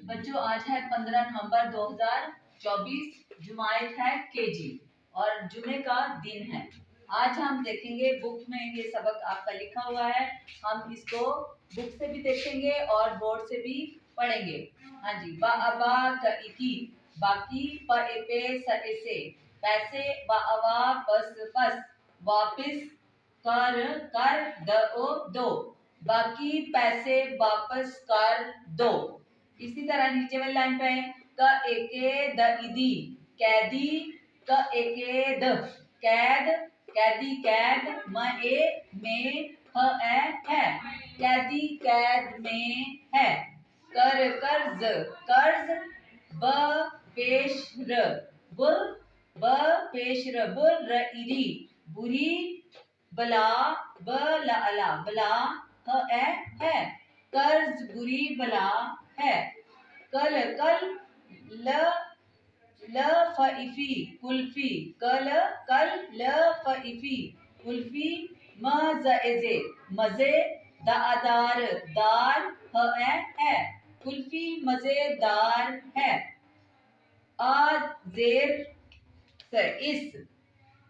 बच्चों आज है 15 नवंबर 2024। जुमायत है केजी और जुमे का दिन है। आज हम देखेंगे बुक में ये सबक आपका लिखा हुआ है। हम इसको बुक से भी देखेंगे और बोर्ड से भी पढ़ेंगे। हाँ जी। बा अबा की बाकी प ए पे स ए से पैसे बा अवा पस पस वापिस कर कर दो दो बाकी पैसे वापस कर दो। इसी तरह नीचे वाली लाइन पे क एके द इदी कैदी क एके द कैद कैदी कैद म ए में ह ए है कैदी कैद में है। कर कर्ज कर्ज ब पेश र बुर ब पेश र बुर र इरी बुरी बला ब ला बला ह ए है कर्ज बुरी बला है। कल कल ल फइफी कुल्फी कल कल ल फइफी कुल्फी मजे मजे दादार दार है कुल्फी मजेदार है। आजेर से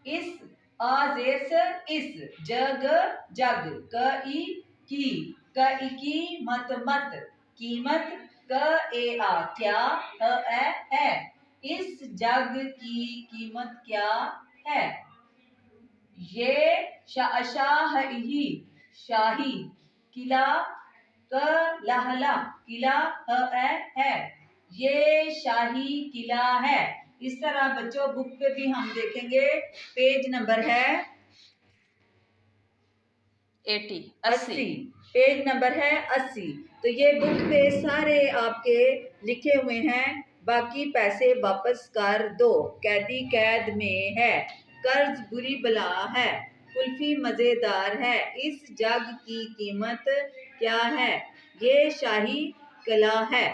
इस आजेर से इस जग जग की मत मत कीमत क ए आ क्या है इस जग की कीमत क्या है। ये शाही शाही किला क लहला किला है ये शाही किला है। इस तरह बच्चों बुक पे भी हम देखेंगे। पेज नंबर है 80 पेज नंबर है 80। तो ये बुक पे सारे आपके लिखे हुए हैं। बाकी पैसे वापस कर दो कैदी कैद में है कर्ज बुरी बला है कुल्फी मजेदार है इस जग की कीमत क्या है ये शाही किला है।